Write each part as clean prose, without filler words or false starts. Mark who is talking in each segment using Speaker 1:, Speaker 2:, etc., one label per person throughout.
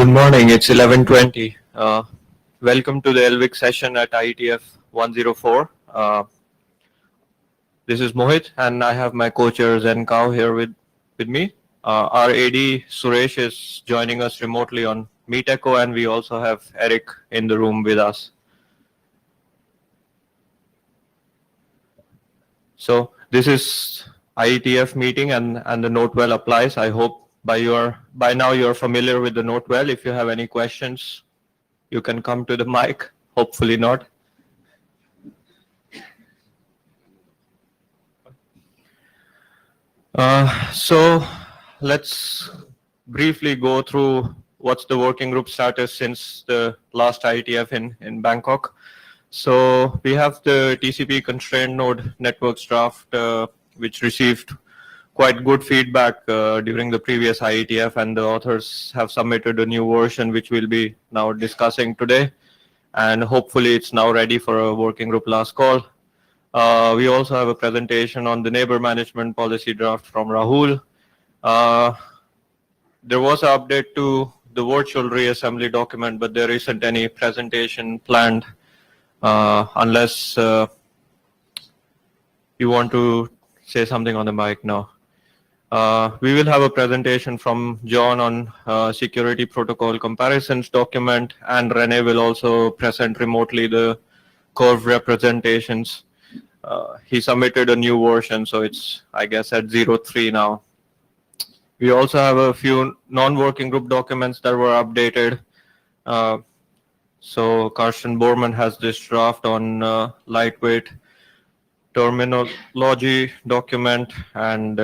Speaker 1: Good morning. It's 11:20. Welcome to the Lwig session at IETF 104. This is Mohit, and I have my co-chair Zenkao here with me. Our AD Suresh is joining us remotely on Meet Echo, and we also have Eric in the room with us. So this is IETF meeting, and the note well applies. I hope by now you're familiar with the note well. If you have any questions, you can come to the mic. Hopefully not. So let's briefly go through what's the working group status since the last IETF in Bangkok. So we have the TCP constrained node networks draft, which received quite good feedback during the previous IETF, and the authors have submitted a new version, which we'll be now discussing today. And hopefully it's now ready for a working group last call. We also have a presentation on the neighbor management policy draft from Rahul. There was an update to the virtual reassembly document, but there isn't any presentation planned unless you want to say something on the mic now. We will have a presentation from John on security protocol comparisons document, and Rene will also present remotely the curve representations. He submitted a new version, so it's, I guess, at 03 now. We also have a few non-working group documents that were updated. So Carsten Bormann has this draft on lightweight terminology document, and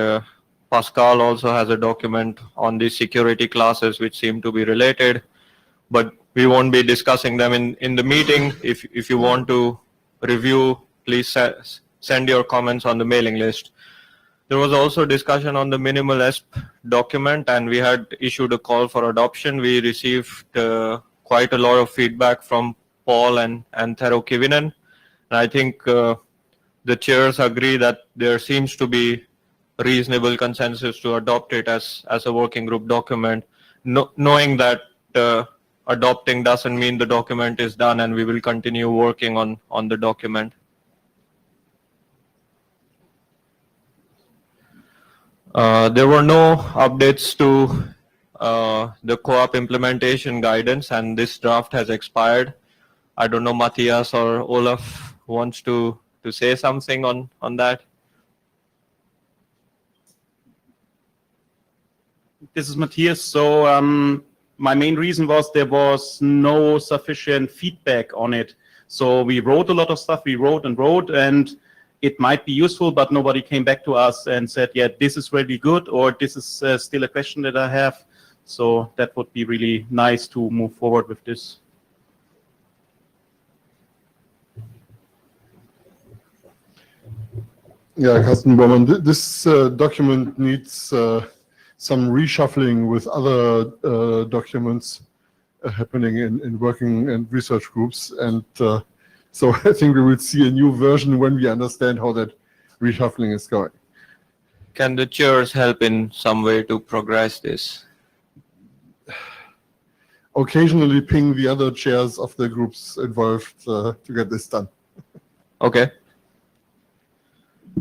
Speaker 1: Pascal also has a document on the security classes which seem to be related, but we won't be discussing them in the meeting. If you want to review, please send your comments on the mailing list. There was also discussion on the minimal ESP document, and we had issued a call for adoption. We received quite a lot of feedback from Paul and Tero Kivinen. And I think the chairs agree that there seems to be reasonable consensus to adopt it as a working group document, knowing that adopting doesn't mean the document is done, and we will continue working on the document. There were no updates to the co-op implementation guidance, and this draft has expired. I don't know, Matthias or Olaf wants to say something on that.
Speaker 2: This is Matthias. So my main reason was there was no sufficient feedback on it. So we wrote a lot of stuff, we wrote, and it might be useful, but nobody came back to us and said, yeah, this is really good, or this is still a question that I have. So that would be really nice to move forward with this.
Speaker 3: Yeah, Carsten Bormann, this document needs some reshuffling with other documents happening in working and research groups. And so I think we will see a new version when we understand how that reshuffling is going.
Speaker 1: Can the chairs help in some way to progress this?
Speaker 3: Occasionally ping the other chairs of the groups involved to get this done.
Speaker 1: Okay.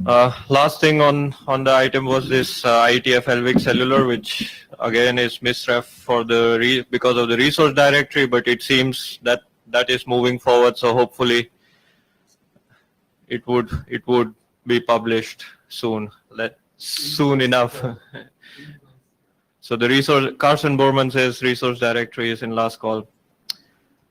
Speaker 1: Last thing on the item was this IETF Lwig cellular, which again is misref for because of the resource directory, but it seems that is moving forward. So hopefully it would be published soon. Soon enough. So the resource, Carsten Bormann says resource directory is in last call.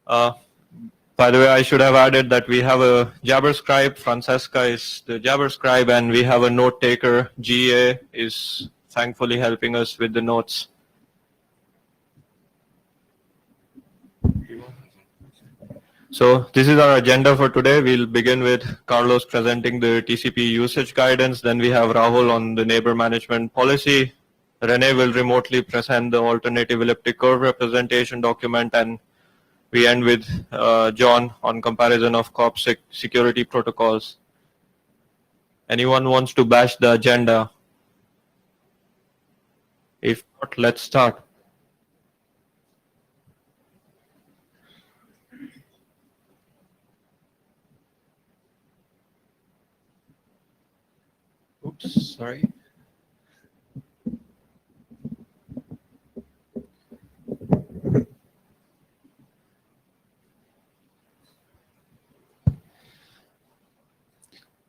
Speaker 1: By the way, I should have added that we have a Jabber scribe. Francesca is the Jabber scribe, and we have a note taker. GA is thankfully helping us with the notes. So this is our agenda for today. We'll begin with Carlos presenting the TCP usage guidance. Then we have Rahul on the neighbor management policy. Rene will remotely present the alternative elliptic curve representation document, and we end with John on comparison of COP security protocols. Anyone wants to bash the agenda? If not, let's start. Oops, sorry.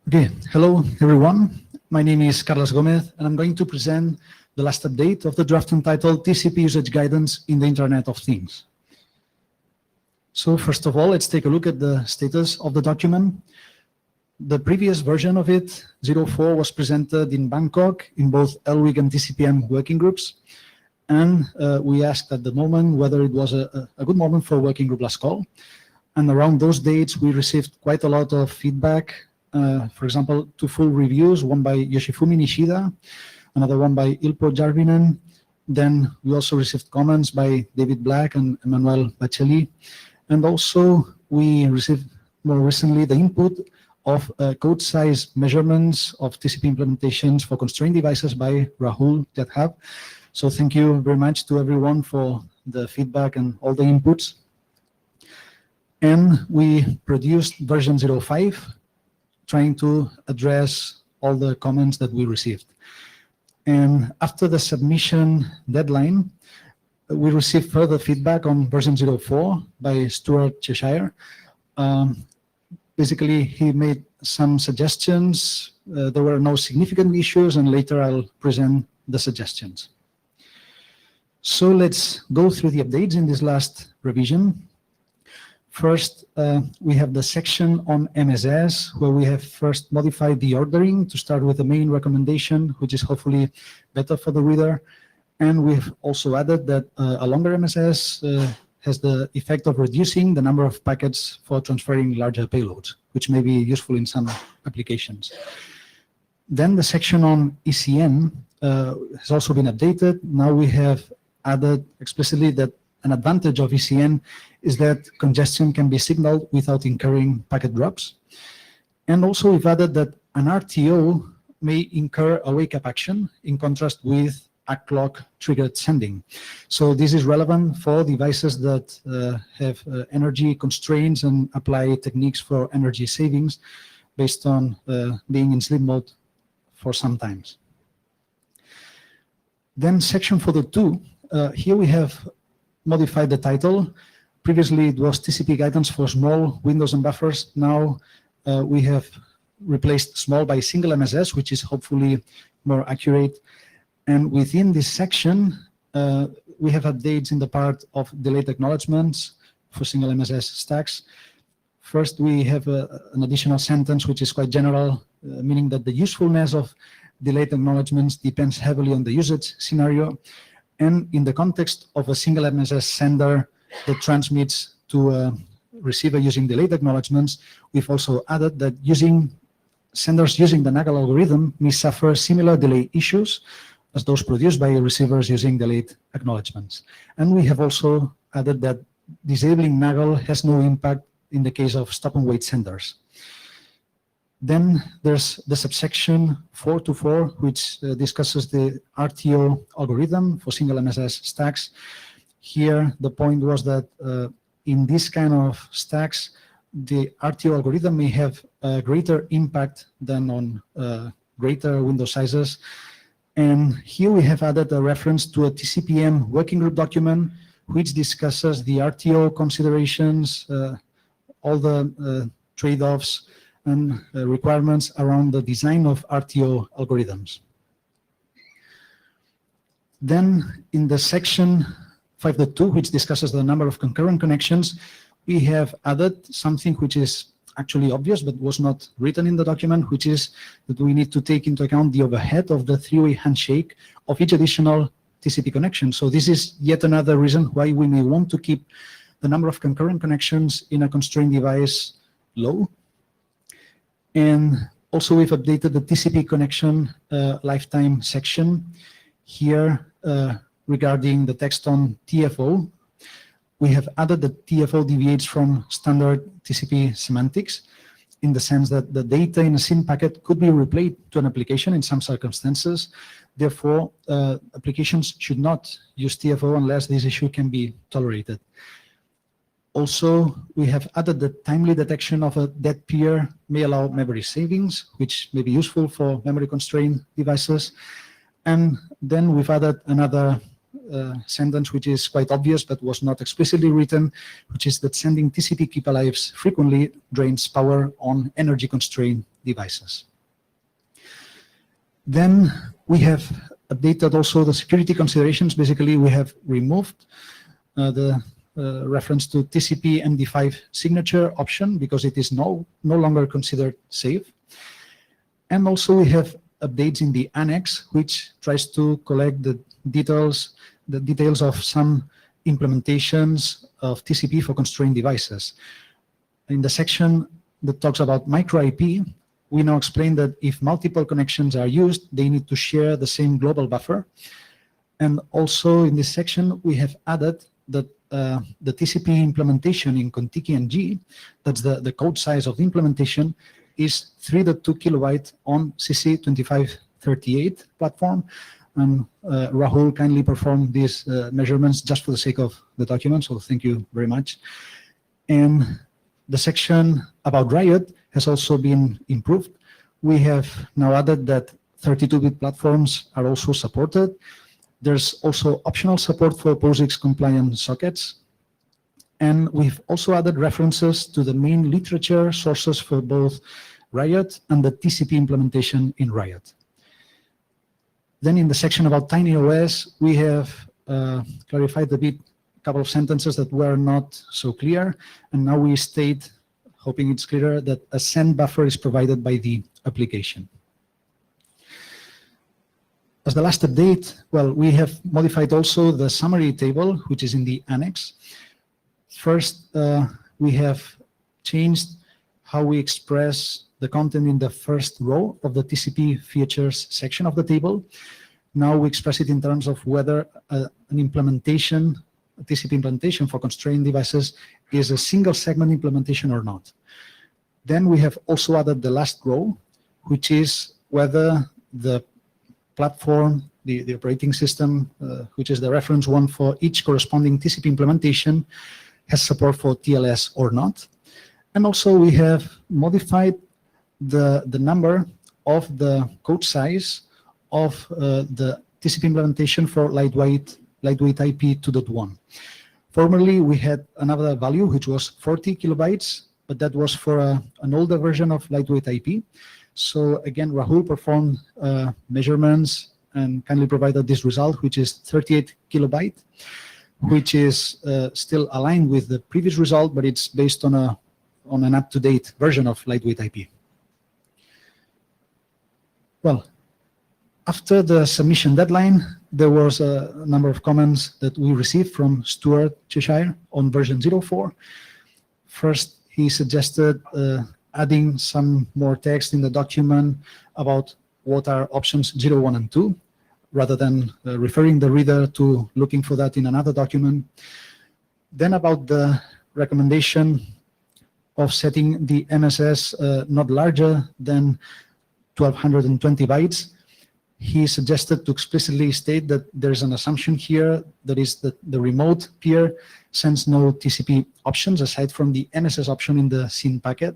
Speaker 4: Okay, hello everyone. My name is Carlos Gomez, and I'm going to present the last update of the draft entitled TCP Usage Guidance in the Internet of Things. So first of all, let's take a look at the status of the document. The previous version of it, 04, was presented in Bangkok in both Lwig and TCPM working groups. And we asked at the moment whether it was a good moment for a working group last call. And around those dates, we received quite a lot of feedback. For example, 2 full reviews, one by Yoshifumi Nishida, another one by Ilpo Jarvinen. Then we also received comments by David Black and Emmanuel Baccelli. And also we received more recently the input of code size measurements of TCP implementations for constrained devices by Rahul Jadhav. So thank you very much to everyone for the feedback and all the inputs. And we produced version 05, trying to address all the comments that we received. And after the submission deadline, we received further feedback on version 04 by Stuart Cheshire. Basically, he made some suggestions. There were no significant issues, and later I'll present the suggestions. So let's go through the updates in this last revision. First, we have the section on MSS, where we have first modified the ordering to start with the main recommendation, which is hopefully better for the reader. And we've also added that a longer MSS has the effect of reducing the number of packets for transferring larger payloads, which may be useful in some applications. Then the section on ECN has also been updated. Now we have added explicitly that an advantage of ECN is that congestion can be signaled without incurring packet drops. And also we've added that an RTO may incur a wake-up action in contrast with a clock-triggered sending. So this is relevant for devices that have energy constraints and apply techniques for energy savings based on being in sleep mode for some times. Then section 42, here we have modified the title. Previously it was TCP guidance for small windows and buffers. Now we have replaced small by single MSS, which is hopefully more accurate. And within this section, we have updates in the part of delayed acknowledgements for single MSS stacks. First, we have an additional sentence which is quite general, meaning that the usefulness of delayed acknowledgements depends heavily on the usage scenario. And in the context of a single MSS sender that transmits to a receiver using delayed acknowledgements, we've also added that senders using the Nagel algorithm may suffer similar delay issues as those produced by receivers using delayed acknowledgements. And we have also added that disabling Nagel has no impact in the case of stop-and-wait senders. Then there's the subsection 424, which discusses the RTO algorithm for single MSS stacks. Here, the point was that in this kind of stacks, the RTO algorithm may have a greater impact than on greater window sizes. And here we have added a reference to a TCPM working group document, which discusses the RTO considerations, all the trade-offs and requirements around the design of RTO algorithms. Then in the section 5.2, which discusses the number of concurrent connections, we have added something which is actually obvious but was not written in the document, which is that we need to take into account the overhead of the three-way handshake of each additional TCP connection. So this is yet another reason why we may want to keep the number of concurrent connections in a constrained device low. And also we've updated the TCP connection lifetime section here regarding the text on TFO. We have added that TFO deviates from standard TCP semantics in the sense that the data in a SYN packet could be replayed to an application in some circumstances. Therefore, applications should not use TFO unless this issue can be tolerated. Also, we have added the timely detection of a dead peer may allow memory savings, which may be useful for memory constrained devices. And then we've added another sentence which is quite obvious but was not explicitly written, which is that sending TCP keep alives frequently drains power on energy constrained devices. Then we have updated also the security considerations. Basically, we have removed the reference to TCP MD5 signature option because it is no longer considered safe. And also we have updates in the annex, which tries to collect the details of some implementations of TCP for constrained devices. In the section that talks about micro IP, we now explain that if multiple connections are used, they need to share the same global buffer. And also in this section, we have added that the TCP implementation in Contiki NG, that's the code size of the implementation, is 3.2 kilobyte on CC2538 platform. And Rahul kindly performed these measurements just for the sake of the document, so thank you very much. And the section about Riot has also been improved. We have now added that 32-bit platforms are also supported. There's also optional support for POSIX compliant sockets. And we've also added references to the main literature sources for both Riot and the TCP implementation in Riot. Then in the section about TinyOS, we have clarified a bit, a couple of sentences that were not so clear. And now we state, hoping it's clearer, that a send buffer is provided by the application. As the last update, well, we have modified also the summary table, which is in the annex. First, we have changed how we express the content in the first row of the TCP features section of the table. Now we express it in terms of whether an implementation, a TCP implementation for constrained devices is a single segment implementation or not. Then we have also added the last row, which is whether the platform, the operating system, which is the reference one for each corresponding TCP implementation, has support for TLS or not. And also we have modified the number of the code size of the TCP implementation for lightweight IP 2.1. Formerly, we had another value, which was 40 kilobytes, but that was for an older version of lightweight IP. So again, Rahul performed measurements and kindly provided this result, which is 38 kilobyte, which is still aligned with the previous result, but it's based on an up-to-date version of lightweight IP. Well, after the submission deadline, there was a number of comments that we received from Stuart Cheshire on version 04. First, he suggested adding some more text in the document about what are options 0, 1, and 2, rather than referring the reader to looking for that in another document. Then about the recommendation of setting the MSS not larger than 1220 bytes, he suggested to explicitly state that there's an assumption here, that is that the remote peer sends no TCP options aside from the MSS option in the SYN packet.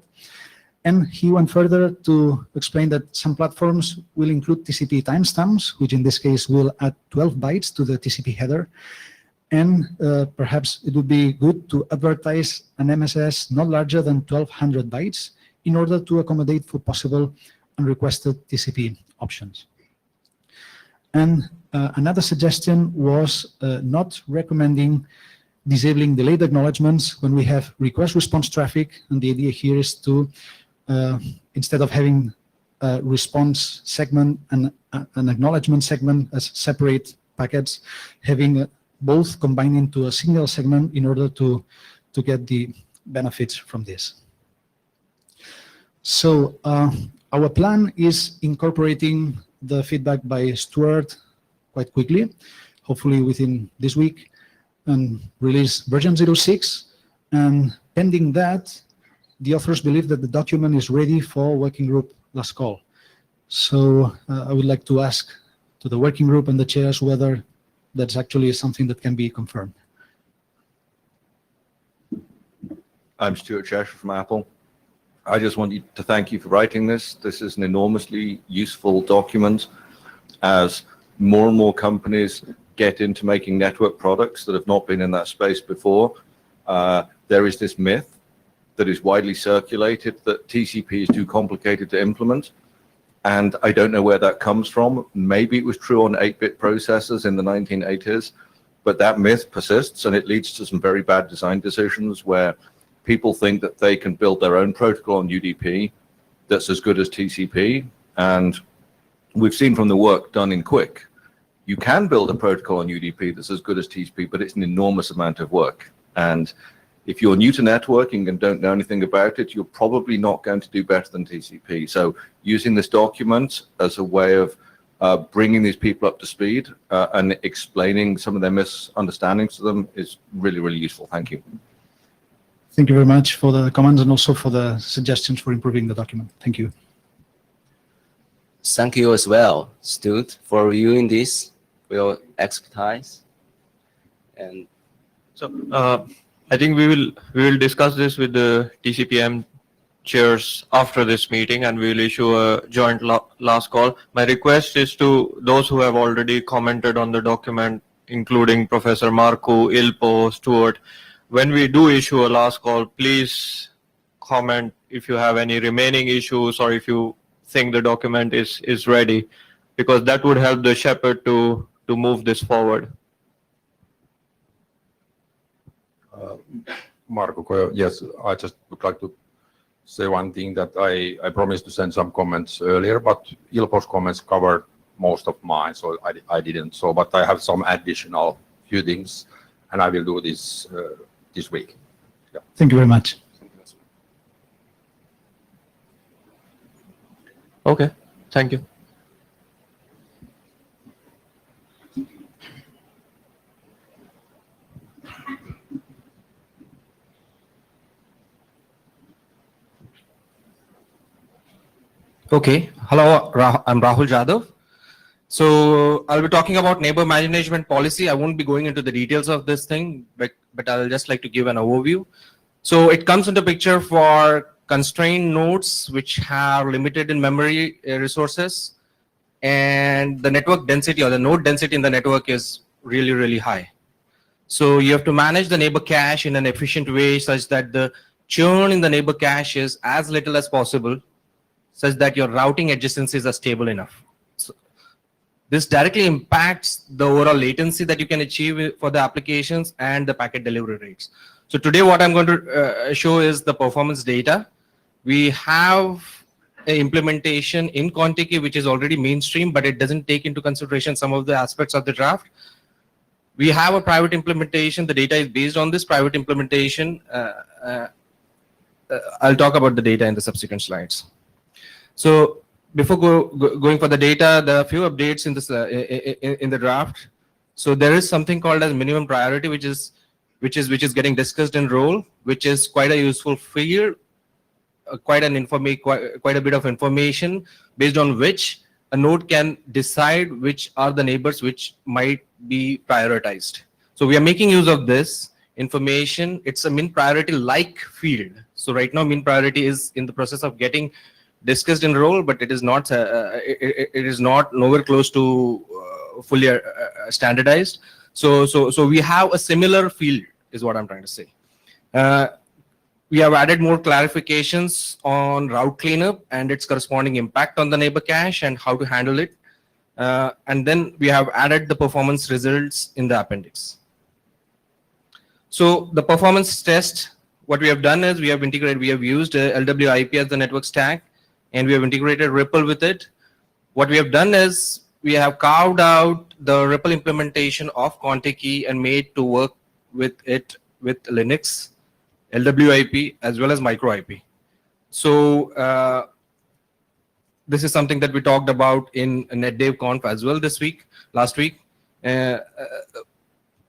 Speaker 4: And he went further to explain that some platforms will include TCP timestamps, which in this case will add 12 bytes to the TCP header. And perhaps it would be good to advertise an MSS not larger than 1200 bytes in order to accommodate for possible unrequested TCP options. And another suggestion was not recommending disabling delayed acknowledgements when we have request-response traffic. And the idea here is to, instead of having a response segment and an acknowledgement segment as separate packets, having both combined into a single segment in order to get the benefits from this. So our plan is incorporating the feedback by Stuart quite quickly, hopefully within this week, and release version 06. And pending that, the authors believe that the document is ready for working group last call. So I would like to ask to the working group and the chairs whether that's actually something that can be confirmed.
Speaker 5: I'm Stuart Cheshire from Apple. I just want to thank you for writing this. This is an enormously useful document as more and more companies get into making network products that have not been in that space before. There is this myth that is widely circulated that TCP is too complicated to implement. And I don't know where that comes from. Maybe it was true on 8-bit processors in the 1980s, but that myth persists and it leads to some very bad design decisions where people think that they can build their own protocol on UDP that's as good as TCP. And we've seen from the work done in QUIC, you can build a protocol on UDP that's as good as TCP, but it's an enormous amount of work. And if you're new to networking and don't know anything about it, you're probably not going to do better than TCP. So using this document as a way of bringing these people up to speed and explaining some of their misunderstandings to them is really, really useful. Thank you.
Speaker 4: Thank you very much for the comments and also for the suggestions for improving the document. Thank you.
Speaker 6: Thank you as well, Stuart, for reviewing this, for your expertise. And
Speaker 1: So I think we will discuss this with the TCPM chairs after this meeting, and we will issue a joint last call. My request is to those who have already commented on the document, including Professor Markku, Ilpo, Stuart. When we do issue a last call, please comment if you have any remaining issues or if you think the document is ready, because that would help the shepherd to move this forward.
Speaker 7: Markku, yes, I just would like to say one thing that I promised to send some comments earlier, but Ilpo's comments covered most of mine, so I didn't. So, but I have some additional few things, and I will do this this week. Yeah.
Speaker 4: Thank you very much.
Speaker 1: Okay, thank you.
Speaker 8: Okay, hello, I'm Rahul Jadhav. So I'll be talking about neighbor management policy. I won't be going into the details of this thing, but I'll just like to give an overview. So it comes into picture for constrained nodes which have limited in memory resources, and the network density or the node density in the network is really, really high. So you have to manage the neighbor cache in an efficient way such that the churn in the neighbor cache is as little as possible, such that your routing adjacencies are stable enough. So this directly impacts the overall latency that you can achieve for the applications and the packet delivery rates. So today what I'm going to show is the performance data. We have an implementation in Contiki which is already mainstream, but it doesn't take into consideration some of the aspects of the draft. We have a private implementation. The data is based on this private implementation. I'll talk about the data in the subsequent slides. So before going for the data, there are a few updates in this in the draft. So there is something called as minimum priority, which is getting discussed in role, which is quite a useful field, quite a bit of information based on which a node can decide which are the neighbors which might be prioritized. So we are making use of this information. It's a min priority like field. So right now min priority is in the process of getting discussed in role, but it is not nowhere close to fully standardized. So we have a similar field is what I'm trying to say. We have added more clarifications on route cleanup and its corresponding impact on the neighbor cache and how to handle it. And then we have added the performance results in the appendix. So the performance test, what we have done is we have used LWIP as the network stack, and we have integrated Ripple with it. What we have done is we have carved out the Ripple implementation of Contiki and made to work with it with Linux, LWIP, as well as micro IP. So this is something that we talked about in NetDevConf as well last week. In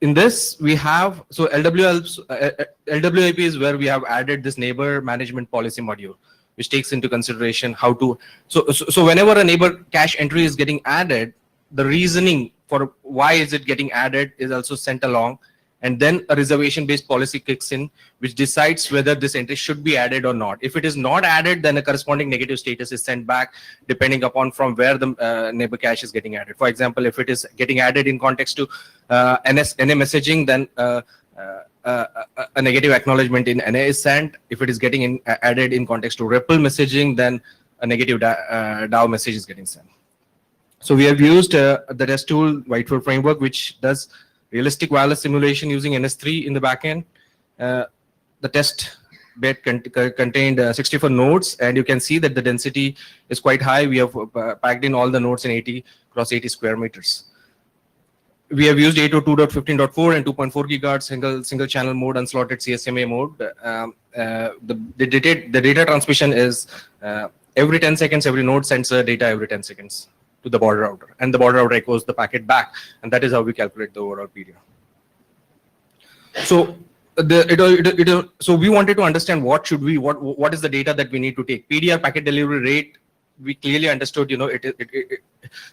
Speaker 8: this, we have, so LWIP is where we have added this neighbor management policy module, which takes into consideration how to, so whenever a neighbor cache entry is getting added, the reasoning for why is it getting added is also sent along, and then a reservation-based policy kicks in, which decides whether this entry should be added or not. If it is not added, then a corresponding negative status is sent back, depending upon from where the neighbor cache is getting added. For example, if it is getting added in context to NA messaging, then a negative acknowledgement in NA is sent. If it is getting added in context to REPL messaging, then a negative DAO message is getting sent. So we have used the test tool Whitefield framework, which does realistic wireless simulation using NS3 in the backend. The test bed contained 64 nodes, and you can see that the density is quite high. We have packed in all the nodes in 80 cross 80 square meters. We have used 802.15.4 and 2.4 gigahertz single channel mode, unslotted CSMA mode. The data transmission is every 10 seconds, every node sends data every 10 seconds to the border router, and the border router echoes the packet back, and that is how we calculate the overall period. So so we wanted to understand what is the data that we need to take. PDR, packet delivery rate, we clearly understood,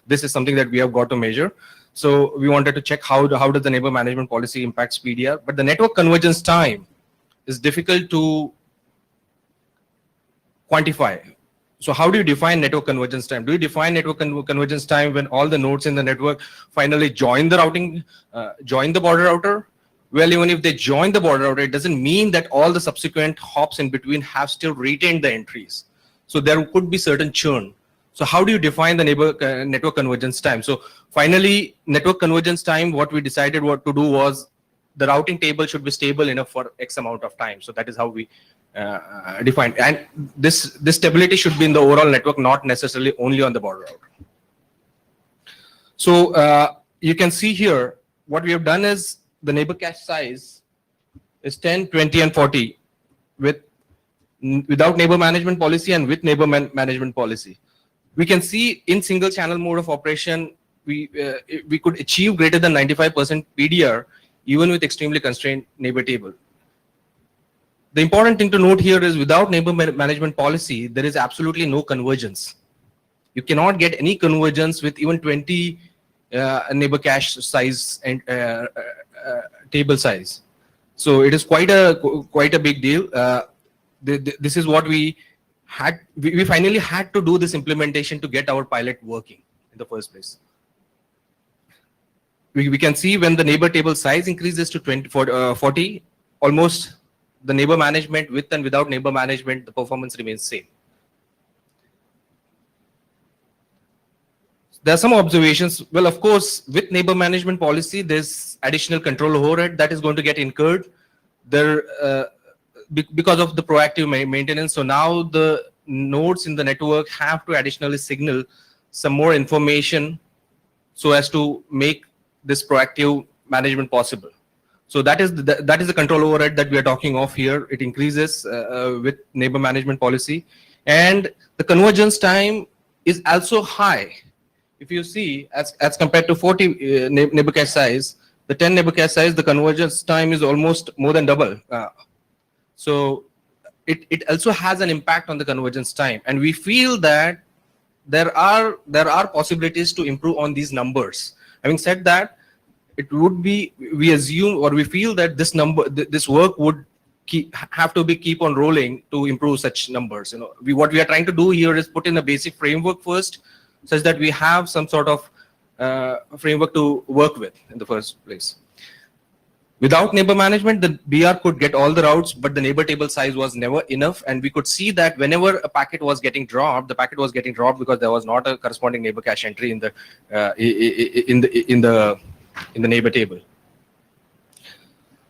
Speaker 8: this is something that we have got to measure. So we wanted to check how does the neighbor management policy impacts PDR, but the network convergence time is difficult to quantify. So how do you define network convergence time? Do you define network convergence time when all the nodes in the network finally join the routing, join the border router? Well, even if they join the border router, it doesn't mean that all the subsequent hops in between have still retained the entries. So there could be certain churn. So how do you define the network convergence time? So finally, network convergence time, what we decided what to do was the routing table should be stable enough for X amount of time. So that is how we defined. And this stability should be in the overall network, not necessarily only on the border router. So you can see here, what we have done is the neighbor cache size is 10, 20, and 40 without neighbor management policy and with neighbor management policy. We can see in single channel mode of operation, we could achieve greater than 95% PDR even with extremely constrained neighbor table. The important thing to note here is without neighbor management policy, there is absolutely no convergence. You cannot get any convergence with even 20 neighbor cache size and table size. So it is quite a big deal. This is what we finally had to do this implementation to get our pilot working in the first place. We can see when the neighbor table size increases to 40, almost the neighbor management with and without neighbor management, the performance remains same. There are some observations. Well, of course, with neighbor management policy, there's additional control overhead that is going to get incurred there because of the proactive maintenance. So now the nodes in the network have to additionally signal some more information so as to make this proactive management possible. So that is the control overhead that we are talking of here. It increases with neighbor management policy, and the convergence time is also high. If you see, as compared to 40 neighbor cache size, the 10 neighbor cache size, the convergence time is almost more than double. So it also has an impact on the convergence time, and we feel that there are possibilities to improve on these numbers. Having said that, it would be, we assume or we feel that this work would have to keep on rolling to improve such numbers. What we are trying to do here is put in a basic framework first, such that we have some sort of framework to work with in the first place. Without neighbor management, the BR could get all the routes, but the neighbor table size was never enough, and we could see that whenever a packet was getting dropped, the packet was getting dropped because there was not a corresponding neighbor cache entry in the neighbor table.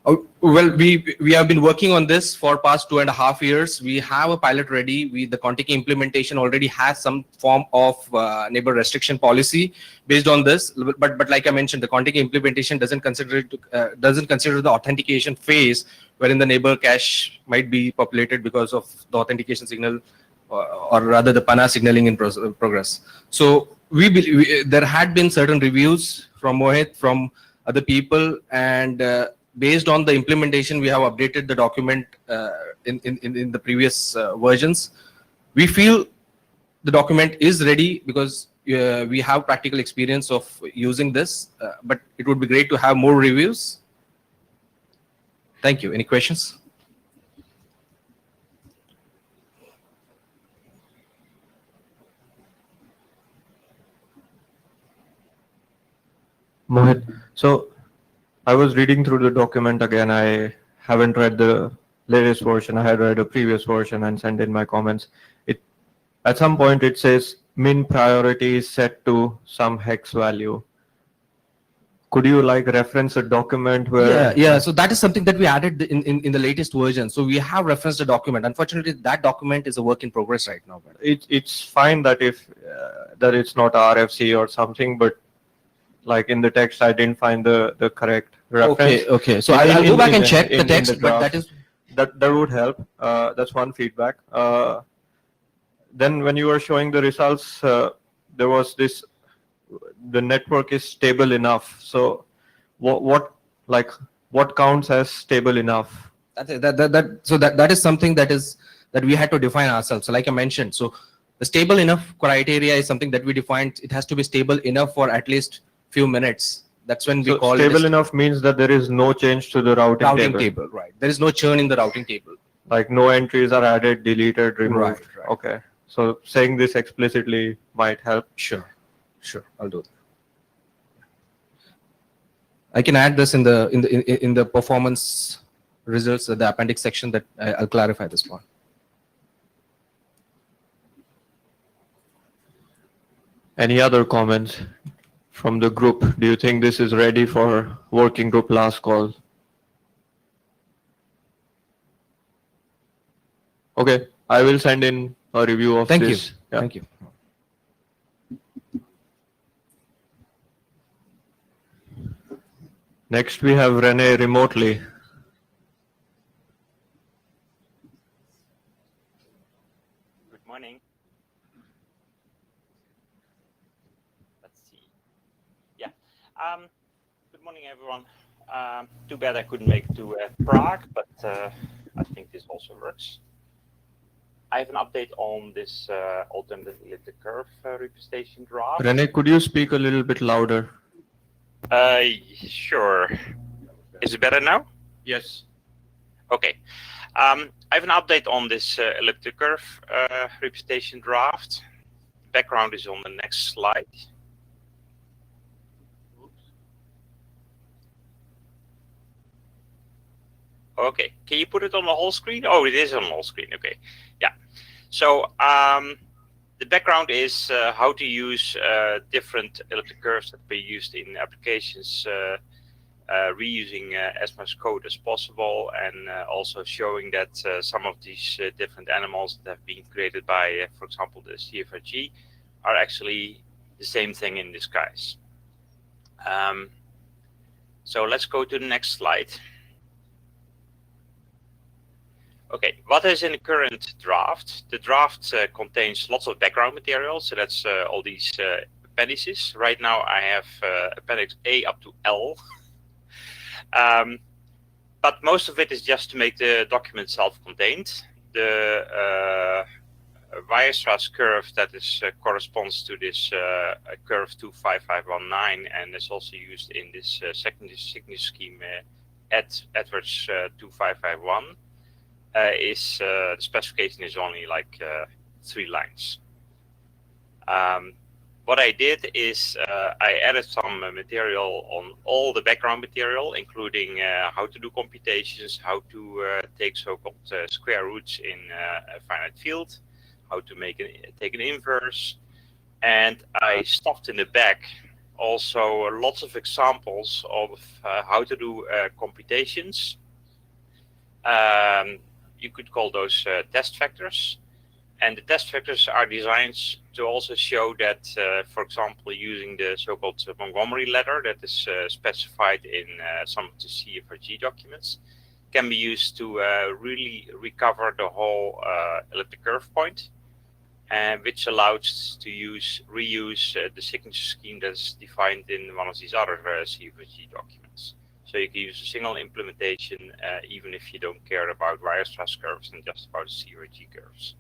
Speaker 8: Well, we have been working on this for past 2.5 years. We have a pilot ready. The Contiki implementation already has some form of neighbor restriction policy based on this. But like I mentioned, the Contiki implementation doesn't consider the authentication phase, wherein the neighbor cache might be populated because of the authentication signal, or rather the PANA signaling in progress. So there had been certain reviews from Mohit, from other people, and based on the implementation, we have updated the document in the previous versions. We feel the document is ready because we have practical experience of using this, but it would be great to have more reviews. Thank you. Any questions?
Speaker 1: Mohit, so I was reading through the document again. I haven't read the latest version. I had read a previous version and sent in my comments. At some point it says min priority is set to some hex value. Could you like reference a document where?
Speaker 8: Yeah. So that is something that we added in the latest version. So we have referenced a document. Unfortunately, that document is a work in progress right now.
Speaker 1: It's fine that if that it's not RFC or something, but like in the text, I didn't find the correct reference.
Speaker 8: Okay. So I'll go back and check the
Speaker 1: in
Speaker 8: text, but that
Speaker 1: draft.
Speaker 8: is.
Speaker 1: That would help. That's one feedback. Then when you were showing the results, there was this, the network is stable enough. So what counts as stable enough?
Speaker 8: That is something that we had to define ourselves. So like I mentioned, so the stable enough criteria is something that we defined. It has to be stable enough for at least few minutes. That's when we
Speaker 1: So
Speaker 8: call
Speaker 1: stable
Speaker 8: it
Speaker 1: enough means that there is no change to the routing table.
Speaker 8: right? There is no churn in the routing table.
Speaker 1: Like no entries are added, deleted, removed.
Speaker 8: Right.
Speaker 1: Okay. So saying this explicitly might help.
Speaker 8: Sure, I'll do that. I can add this in the performance results, the appendix section, that I'll clarify this one.
Speaker 1: Any other comments from the group? Do you think this is ready for working group last call? Okay, I will send in a review of
Speaker 8: Thank you.
Speaker 1: this. Yeah.
Speaker 8: Thank you.
Speaker 1: Next, we have Rene remotely.
Speaker 9: Good morning. Let's see. Yeah. Good morning, everyone. Too bad I couldn't make it to Prague, but I think this also works. I have an update on this alternative elliptic curve representation draft.
Speaker 1: Rene, could you speak a little bit louder?
Speaker 9: Sure. Is it better now?
Speaker 1: Yes.
Speaker 9: Okay. I have an update on this elliptic curve representation draft. Background is on the next slide. Okay, can you put it on the whole screen? Oh, it is on the whole screen. Okay, yeah. So the background is how to use different elliptic curves that we used in applications, reusing as much code as possible, and also showing that some of these different animals that have been created by, for example, the CFRG, are actually the same thing in disguise. So let's go to the next slide. Okay, what is in the current draft? The draft contains lots of background material, so that's all these appendices. Right now I have appendix A up to L. But most of it is just to make the document self-contained. The Weierstrass curve that is corresponds to this curve 25519, and is also used in this second signature scheme Edwards 2551. The specification is only like 3 lines. What I did is I added some material on all the background material, including how to do computations, how to take so-called square roots in a finite field, how to take an inverse, and I stuffed in the back also lots of examples of how to do computations. You could call those test vectors. And the test vectors are designed to also show that, for example, using the so-called Montgomery ladder that is specified in some of the CFRG documents, can be used to really recover the whole elliptic curve point, and which allows to reuse the signature scheme that's defined in one of these other CFRG documents. So you can use a single implementation even if you don't care about Weierstrass curves and just about CFRG curves.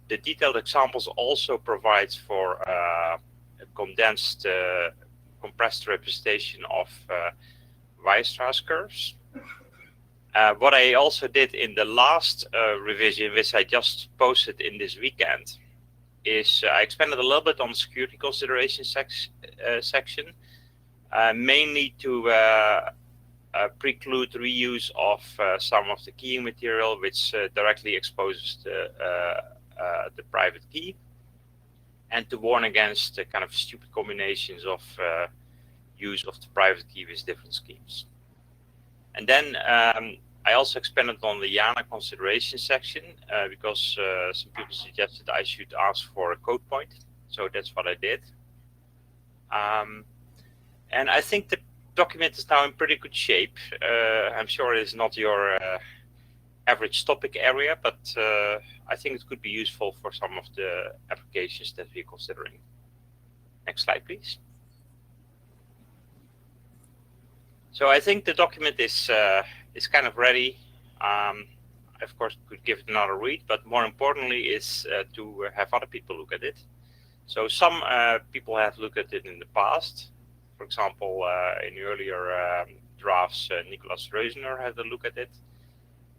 Speaker 9: The detailed examples also provides for a compressed representation of Weierstrass curves. What I also did in the last revision, which I just posted in this weekend, is I expanded a little bit on security consideration section, mainly to preclude reuse of some of the keying material which directly exposes the private key, and to warn against the kind of stupid combinations of use of the private key with different schemes. And then I also expanded on the IANA consideration section because some people suggested I should ask for a code point. So that's what I did. And I think the document is now in pretty good shape. I'm sure it's not your average topic area, but I think it could be useful for some of the applications that we're considering. Next slide, please. So I think the document is kind of ready. I, of course, could give it another read, but more importantly is to have other people look at it. So some people have looked at it in the past. For example, in earlier drafts, Nicolas Reusner had a look at it.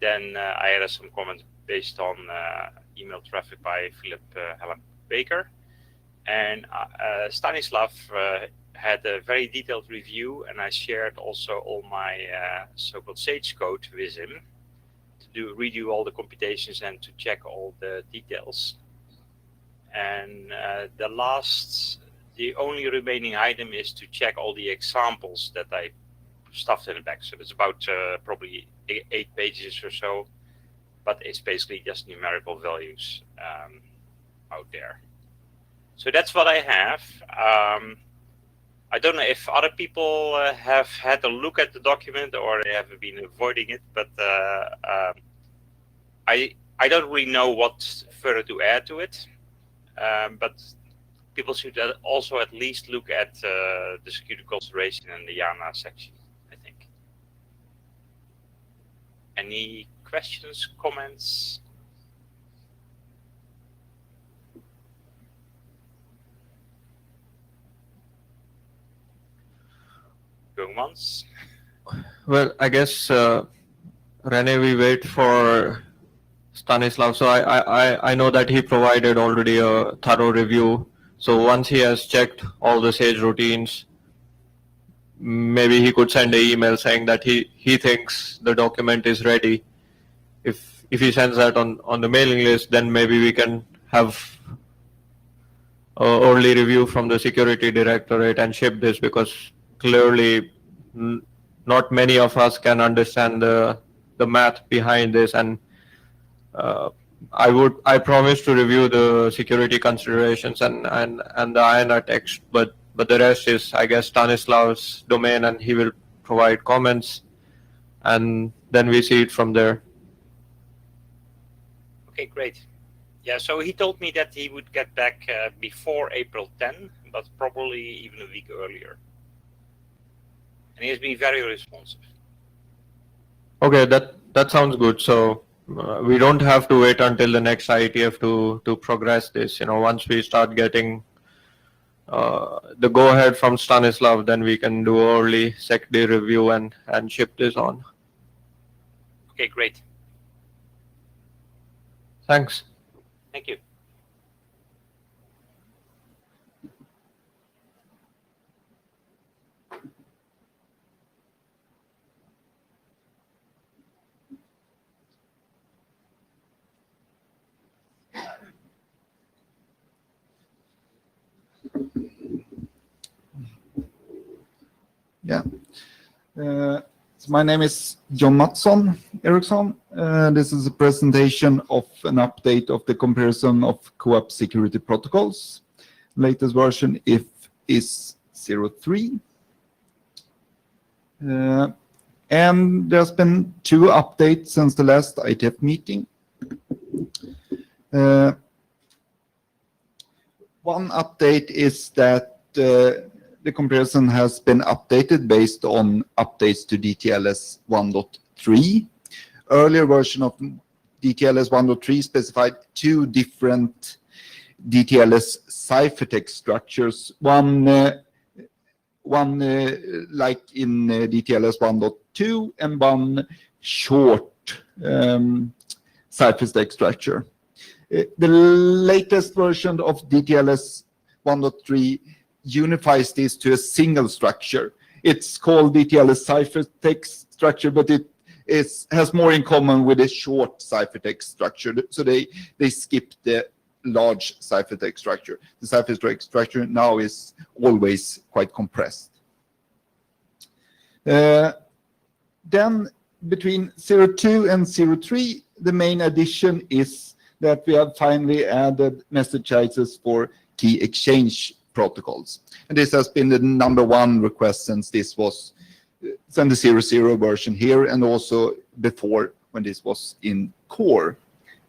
Speaker 9: Then I added some comments based on email traffic by Philip Helen Baker. And Stanislav had a very detailed review, and I shared also all my so-called Sage code with him to redo all the computations and to check all the details. And the only remaining item is to check all the examples that I stuffed in the back. So it's about probably 8 pages or so, but it's basically just numerical values out there. So that's what I have. I don't know if other people have had a look at the document or they have been avoiding it, but I don't really know what further to add to it. But people should also at least look at the security consideration in the IANA section, I think. Any questions, comments? Going once?
Speaker 1: Well, I guess, Rene, we wait for Stanislav. So I know that he provided already a thorough review. So once he has checked all the Sage routines, maybe he could send an email saying that he thinks the document is ready. If he sends that on the mailing list, then maybe we can have an early review from the security directorate and ship this, because clearly not many of us can understand the math behind this. And I promise to review the security considerations and the IANA text, but the rest is, I guess, Stanislav's domain, and he will provide comments, and then we see it from there.
Speaker 9: Okay, great. Yeah, so he told me that he would get back before April 10, but probably even a week earlier. And he has been very responsive.
Speaker 1: Okay, that sounds good. So we don't have to wait until the next IETF to progress this. Once we start getting the go-ahead from Stanislav, then we can do early SecD review and ship this on.
Speaker 9: Okay, great.
Speaker 1: Thanks.
Speaker 9: Thank you.
Speaker 10: Yeah. So my name is John Mattsson Eriksson. This is a presentation of an update of the comparison of co-op security protocols. Latest version is 03. And there's been 2 updates since the last IETF meeting. One update is that the comparison has been updated based on updates to DTLS 1.3. Earlier version of DTLS 1.3 specified 2 different DTLS ciphertext structures. One like in DTLS 1.2, and one short ciphertext structure. The latest version of DTLS 1.3 unifies this to a single structure. It's called DTLS ciphertext structure, but it has more in common with a short ciphertext structure. So they skip the large ciphertext structure. The ciphertext structure now is always quite compressed. Then between 0.2 and 0.3, the main addition is that we have finally added message sizes for key exchange protocols. And this has been the #1 request since this was the 0.0 version here, and also before when this was in core.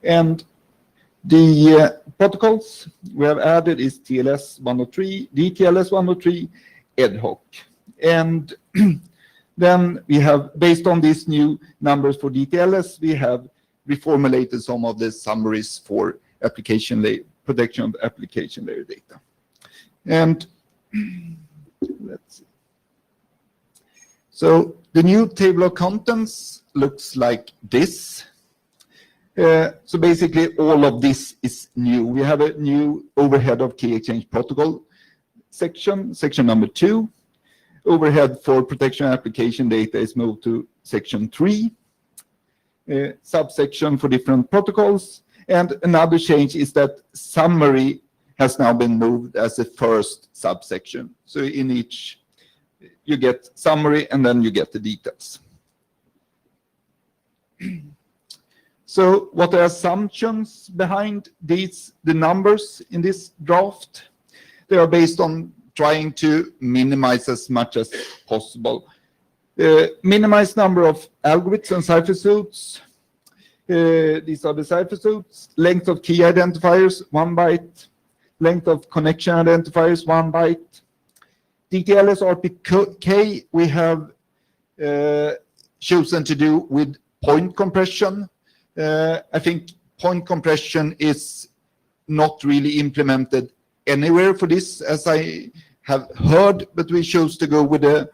Speaker 10: And the protocols we have added is TLS 1.3, DTLS 1.3, ad hoc. And then we have, based on these new numbers for DTLS, we have reformulated some of the summaries for application layer, protection of application layer data. And let's see. So the new table of contents looks like this. So basically all of this is new. We have a new overhead of key exchange protocol section, section number 2. Overhead for protection application data is moved to section 3. Subsection for different protocols. And another change is that summary has now been moved as a first subsection. So in each, you get summary and then you get the details. So what are assumptions behind these, the numbers in this draft? They are based on trying to minimize as much as possible. Minimize number of algorithms and cipher suits. These are the cipher suits. Length of key identifiers, 1 byte. Length of connection identifiers, 1 byte. DTLS RPK, we have chosen to do with point compression. I think point compression is not really implemented anywhere for this, as I have heard, but we chose to go with the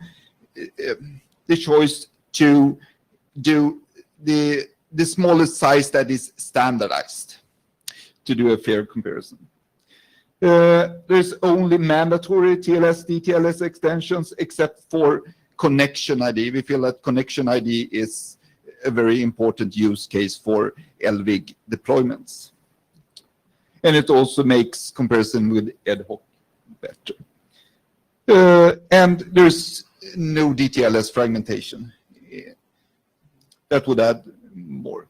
Speaker 10: choice to do the smallest size that is standardized to do a fair comparison. There's only mandatory TLS, DTLS extensions except for connection ID. We feel that connection ID is a very important use case for Lwig deployments. And it also makes comparison with ad hoc better. And there's no DTLS fragmentation. That would add more.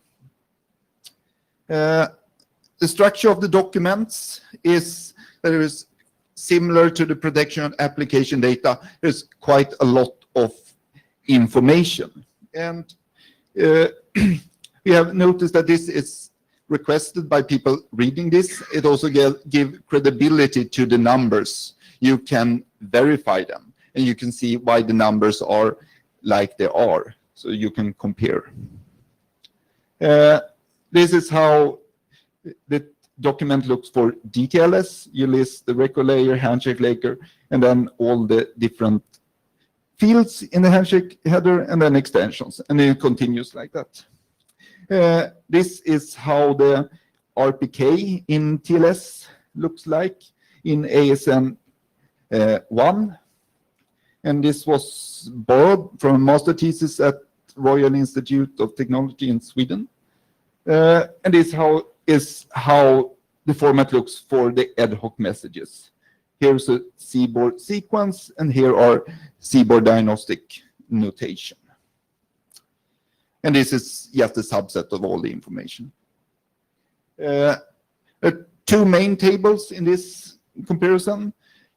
Speaker 10: The structure of the documents is that it is similar to the protection of application data. There's quite a lot of information. And we have noticed that this is requested by people reading this. It also give credibility to the numbers. You can verify them and you can see why the numbers are like they are. So you can compare. This is how the document looks for DTLS. You list the record layer, handshake layer, and then all the different fields in the handshake header, and then extensions, and then it continues like that. This is how the RPK in TLS looks like in ASN 1. And this was borrowed from a master thesis at Royal Institute of Technology in Sweden. And this is how the format looks for the ad hoc messages. Here's a CBOR sequence, and here are CBOR diagnostic notation. And this is just a subset of all the information. Two main tables in this comparison.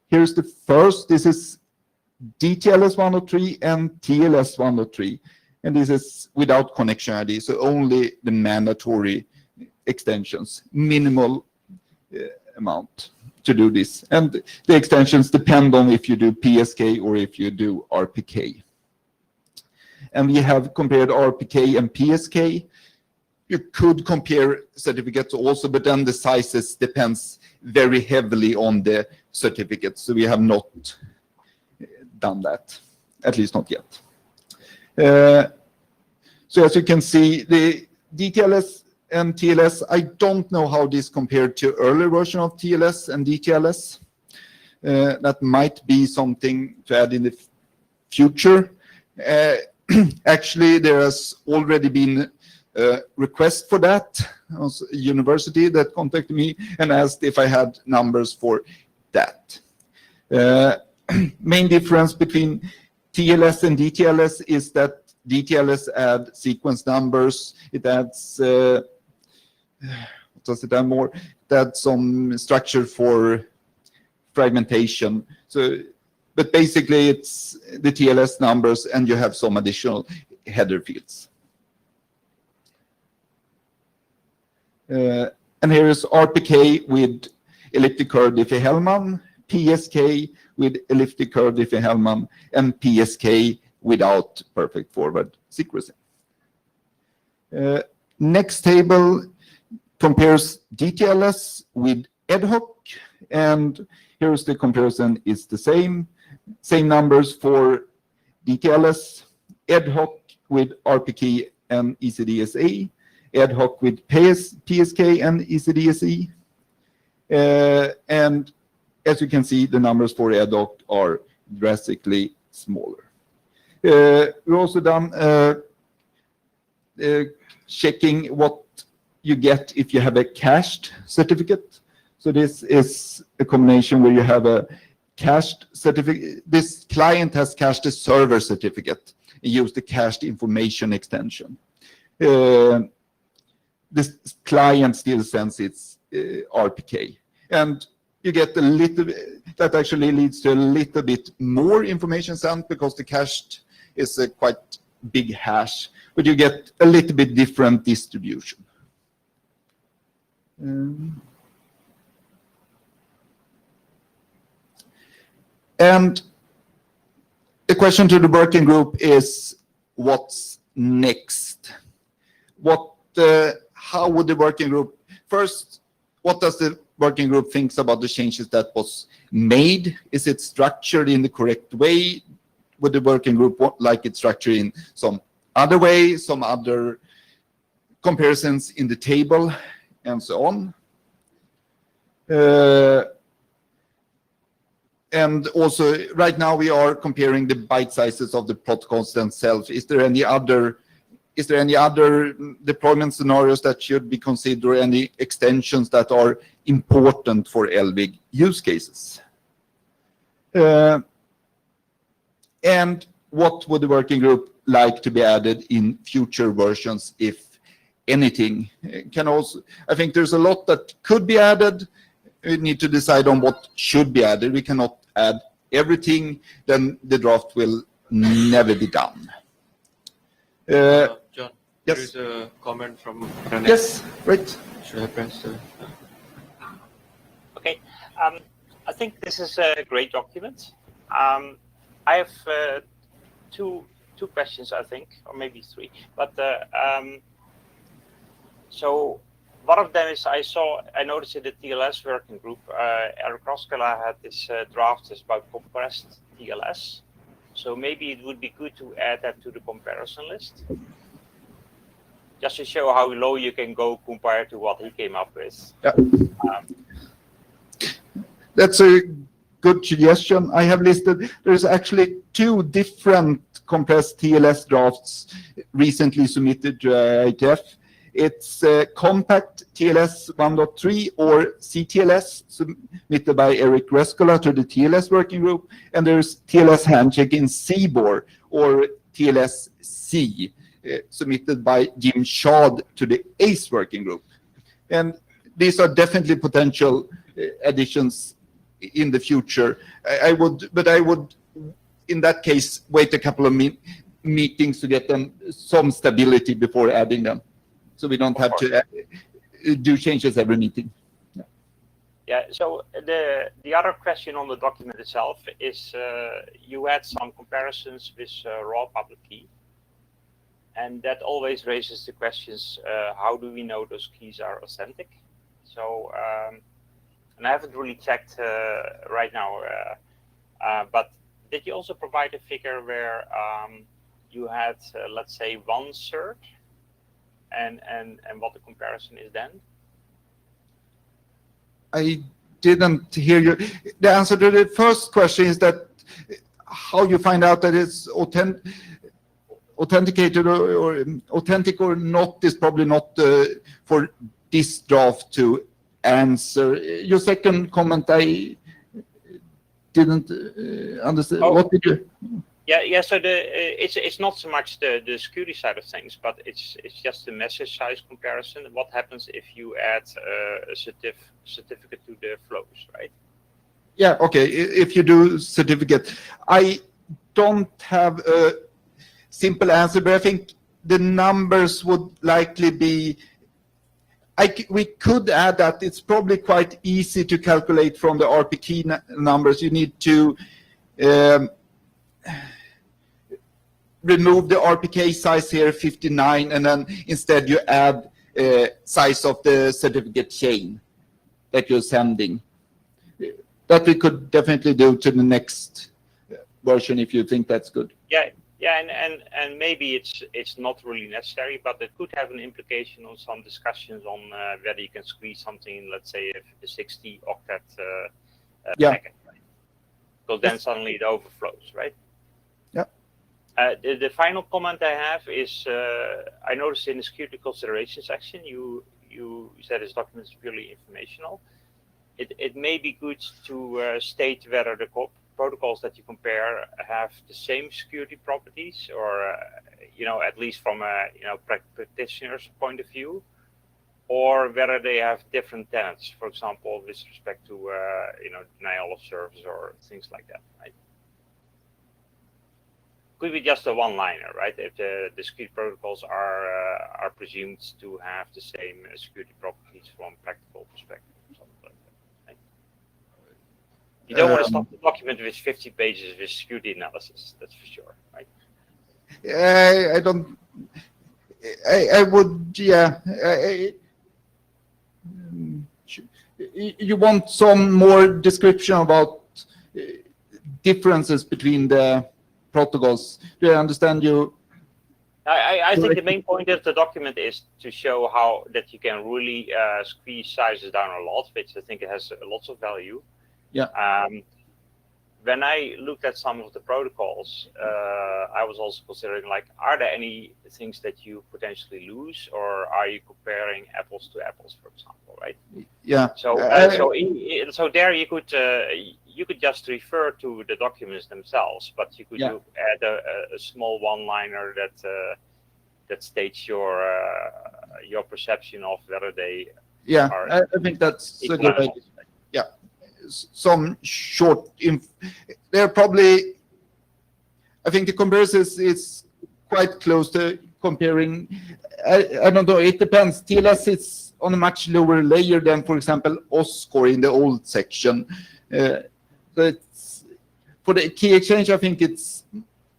Speaker 10: Here's the first. This is DTLS 1.3 and TLS 1.3. And this is without connection ID, so only the mandatory extensions, minimal amount to do this. And the extensions depend on if you do PSK or if you do RPK. And we have compared RPK and PSK. You could compare certificates also, but then the sizes depends very heavily on the certificates. So we have not done that, at least not yet. So as you can see, the DTLS and TLS, I don't know how this compared to earlier version of TLS and DTLS. That might be something to add in the future. Actually, there has already been a request for that. Also, a university that contacted me and asked if I had numbers for that. Main difference between TLS and DTLS is that DTLS add sequence numbers. It adds, what does it add more? It adds some structure for fragmentation. So, but basically it's the TLS numbers and you have some additional header fields. And here is RPK with elliptic curve Diffie-Hellman, PSK with elliptic curve Diffie-Hellman, and PSK without perfect forward sequencing. Next table compares DTLS with ad hoc, and here's the comparison is the same numbers for DTLS, ad hoc with RPK and ECDSA, ad hoc with PSK and ECDSE, and as you can see, the numbers for ad hoc are drastically smaller. We've also done checking what you get if you have a cached certificate. So this is a combination where you have a cached certificate. This client has cached a server certificate and use the cached information extension. This client still sends its RPK. And you get a little bit, that actually leads to a little bit more information sent because the cached is a quite big hash, but you get a little bit different distribution. And the question to the working group is, what's next? How would the working group, first, what does the working group thinks about the changes that was made? Is it structured in the correct way? Would the working group like it structured in some other way, some other comparisons in the table, and so on? And also, right now we are comparing the byte sizes of the protocols themselves. Is there any other deployment scenarios that should be considered, any extensions that are important for Lwig use cases? And what would the working group like to be added in future versions, if anything? I think there's a lot that could be added. We need to decide on what should be added. We cannot add everything, then the draft will never be done.
Speaker 1: John,
Speaker 10: yes.
Speaker 1: there is a comment from René.
Speaker 10: Yes, right.
Speaker 1: Should I press the...
Speaker 9: Okay, I think this is a great document. I have two questions, I think, or maybe three. But so one of them is I noticed in the TLS working group, Eric Roskela had this draft about compressed TLS. So maybe it would be good to add that to the comparison list, just to show how low you can go compared to what he came up with.
Speaker 10: Yeah. That's a good suggestion. I have listed, there's actually two different compressed TLS drafts recently submitted to IETF. It's compact TLS 1.3 or CTLS submitted by Eric Roskela to the TLS working group, and there's TLS handshake in CBOR or TLS-C submitted by Jim Shad to the ACE working group. And these are definitely potential additions in the future. I would, in that case, wait a couple of meetings to get them some stability before adding them, so we don't have to do changes every meeting.
Speaker 9: Yeah. So the other question on the document itself is you had some comparisons with raw public key, and that always raises the questions: how do we know those keys are authentic? So, and I haven't really checked right now, but did you also provide a figure where you had, let's say, one cert, and what the comparison is then?
Speaker 10: I didn't hear you. The answer to the first question is that how you find out that it's authenticated or authentic or not is probably not for this draft to answer. Your second comment, I didn't understand.
Speaker 9: Oh.
Speaker 10: What did you?
Speaker 9: Yeah. So it's not so much the security side of things, but it's just the message size comparison. What happens if you add a certificate to the flows, right?
Speaker 10: Yeah. Okay. If you do certificate, I don't have a simple answer, but I think the numbers would likely be. We could add that it's probably quite easy to calculate from the RP key numbers. You need to remove the RPK size here, 59, and then instead you add size of the certificate chain that you're sending. That we could definitely do to the next version if you think that's good.
Speaker 9: Yeah, and maybe it's not really necessary, but it could have an implication on some discussions on whether you can squeeze something in, let's say, a 60 octet packet, right? Because then suddenly it overflows, right?
Speaker 10: Yeah.
Speaker 9: The final comment I have is I noticed in the security consideration section you said this document is purely informational. It may be good to state whether the protocols that you compare have the same security properties, or at least from a practitioner's point of view, or whether they have different tenets, for example, with respect to denial of service or things like that, right? Could be just a one-liner, right? If the security protocols are presumed to have the same security properties from a practical perspective. You don't want to stop the document with 50 pages with security analysis, that's for sure, right?
Speaker 10: I would, yeah. You want some more description about differences between the protocols. Do I understand you?
Speaker 9: I think the main point of the document is to show how that you can really squeeze sizes down a lot, which I think it has lots of value.
Speaker 10: Yeah.
Speaker 9: When I looked at some of the protocols, I was also considering, like, are there any things that you potentially lose, or are you comparing apples to apples, for example, right?
Speaker 10: Yeah.
Speaker 9: So so there you could just refer to the documents themselves, but you could add a small one-liner that states your perception of whether they are.
Speaker 10: I think that's a good idea. Yeah. Some short they're probably, I think the comparison is quite close to comparing. I don't know, it depends. TLS is on a much lower layer than, for example, OSCOR in the old section. It's, for the key exchange, I think it's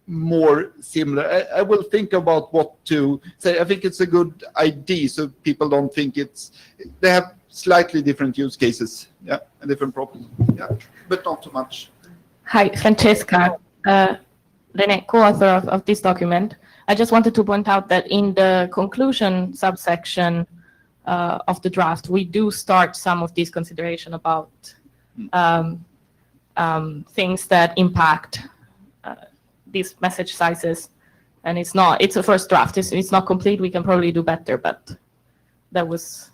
Speaker 10: more similar. I will think about what to say. I think it's a good idea, so people don't think they have slightly different use cases, and different problems, but not too much.
Speaker 11: Hi, Francesca, Rene, co-author of this document. I just wanted to point out that in the conclusion subsection of the draft, we do start some of these consideration about things that impact these message sizes, and it's a first draft. It's not complete. We can probably do better, but that was.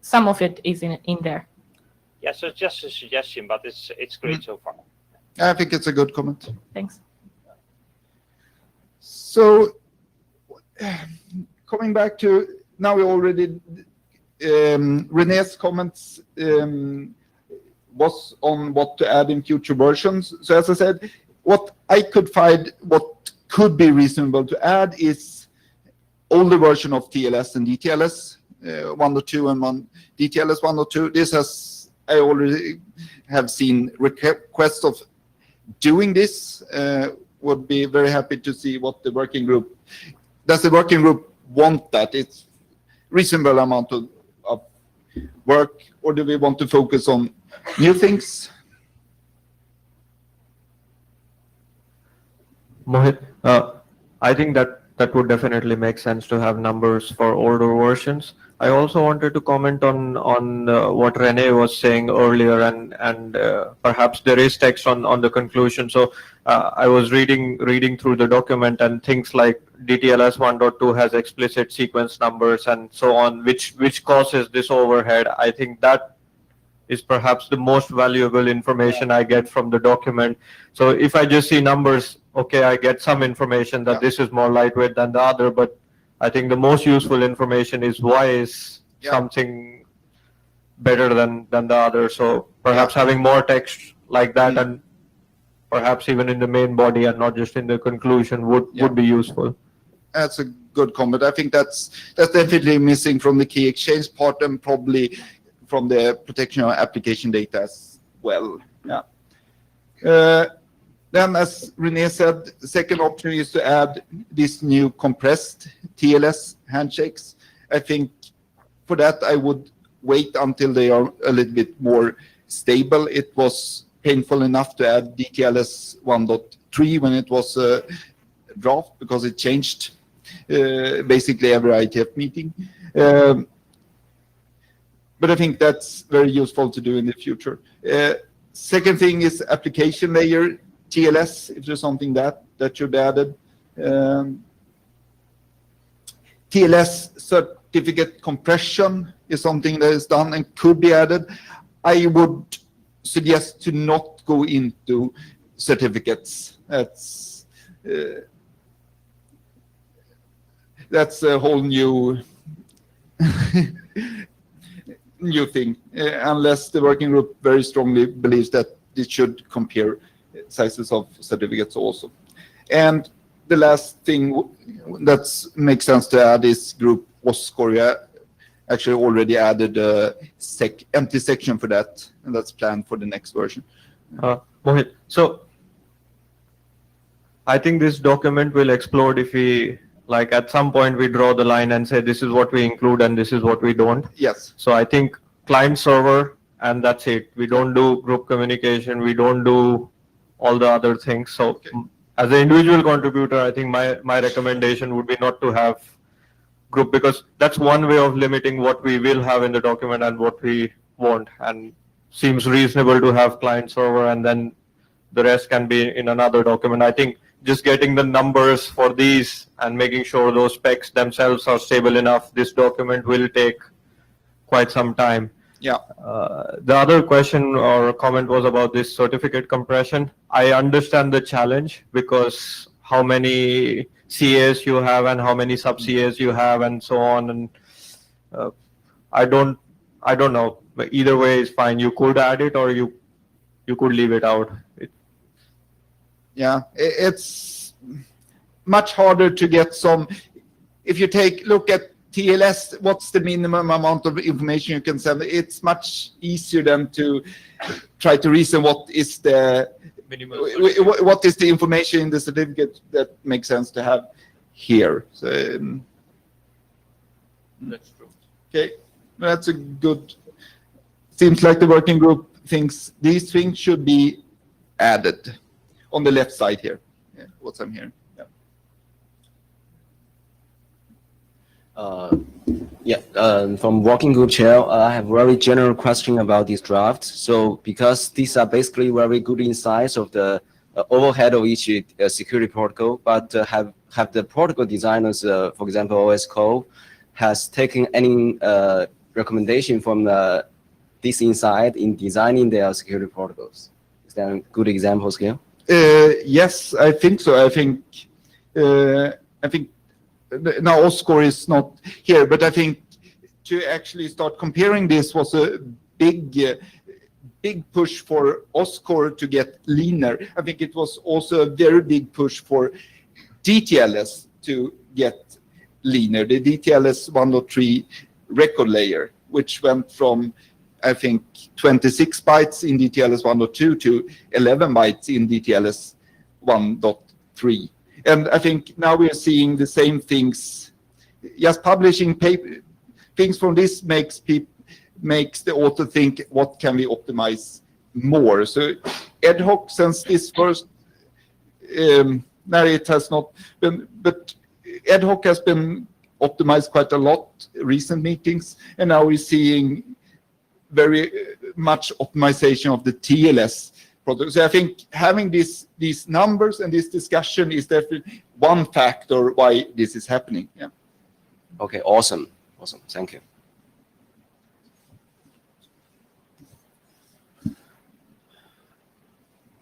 Speaker 11: Some of it is in there.
Speaker 9: Yeah, so it's just a suggestion, but it's great so far.
Speaker 10: I think it's a good comment.
Speaker 11: Thanks.
Speaker 10: So, coming back to, now we already, Rene's comments was on what to add in future versions. So as I said, what I could find, what could be reasonable to add is older version of TLS and DTLS. 1.2 and one DTLS 1.2. This has, I already have seen requests of doing this. Would be very happy to see what the working group, does the working group want that? It's reasonable amount of work, or do we want to focus on new things?
Speaker 1: Mohit, I think that would definitely make sense to have numbers for older versions. I also wanted to comment on what Rene was saying earlier, and perhaps there is text on the conclusion. So I was reading through the document, and things like DTLS 1.2 has explicit sequence numbers and so on, which causes this overhead. I think that is perhaps the most valuable information I get from the document. So if I just see numbers, okay, I get some information that this is more lightweight than the other, but I think the most useful information is why is something better than the other. So perhaps having more text like that, and perhaps even in the main body and not just in the conclusion would be useful.
Speaker 10: That's a good comment. I think that's definitely missing from the key exchange part, and probably from the protection of application data as well. Yeah. Then, as René said, the second option is to add this new compressed TLS handshakes. I think for that I would wait until they are a little bit more stable. It was painful enough to add DTLS 1.3 when it was a draft, because it changed basically every IETF meeting. But I think that's very useful to do in the future. Second thing is application layer TLS, if there's something that should be added. TLS certificate compression is something that is done and could be added. I would suggest to not go into certificates. That's a whole new new thing, unless the working group very strongly believes that it should compare sizes of certificates also. And the last thing that makes sense to add is group OSCOR. Actually already added a empty section for that, and that's planned for the next version.
Speaker 1: Mohit, so I think this document will explode if we, like, at some point we draw the line and say this is what we include and this is what we don't.
Speaker 10: Yes.
Speaker 1: So I think client server, and that's it. We don't do group communication. We don't do all the other things. So as an individual contributor, I think my recommendation would be not to have group, because that's one way of limiting what we will have in the document and what we won't. And seems reasonable to have client server, and then the rest can be in another document. I think just getting the numbers for these and making sure those specs themselves are stable enough, this document will take quite some time.
Speaker 10: Yeah.
Speaker 1: The other question or comment was about this certificate compression. I understand the challenge, because how many CAs you have and how many sub CAs you have and so on, and I don't know. But either way is fine. You could add it or you could leave it out.
Speaker 10: Yeah, it's much harder to get some. If you look at TLS, what's the minimum amount of information you can send? It's much easier than to try to reason what is the information in the certificate that makes sense to have here. So,
Speaker 1: that's true.
Speaker 10: Okay, that's a good. Seems like the working group thinks these things should be added on the left side here. Yeah, what I'm hearing.
Speaker 6: From working group chair, I have a very general question about this draft. So because these are basically very good insights of the overhead of each security protocol, but have the protocol designers, for example, OS Code, has taken any recommendation from this insight in designing their security protocols? Is there good examples here?
Speaker 10: Yes, I think so. I think now OSCOR is not here, but I think to actually start comparing this was a big push for OSCOR to get leaner. I think it was also a very big push for DTLS to get leaner. The DTLS 1.3 record layer, which went from, I think, 26 bytes in DTLS 1.2 to 11 bytes in DTLS 1.3. And I think now we are seeing the same things. Just publishing things from this makes the author think, what can we optimize more? So ad hoc, since this first No, it has not been, but ad hoc has been optimized quite a lot, recent meetings, and now we're seeing very much optimization of the TLS product. So I think having these numbers and this discussion is definitely one factor why this is happening. Yeah.
Speaker 6: Okay, awesome. Awesome. Thank you.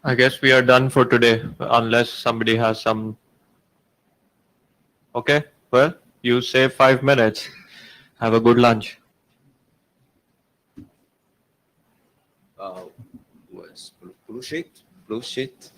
Speaker 1: I guess we are done for today, unless somebody has some. Okay, well, you save 5 minutes. Have a good lunch.
Speaker 6: What's blue sheet? Blue sheet.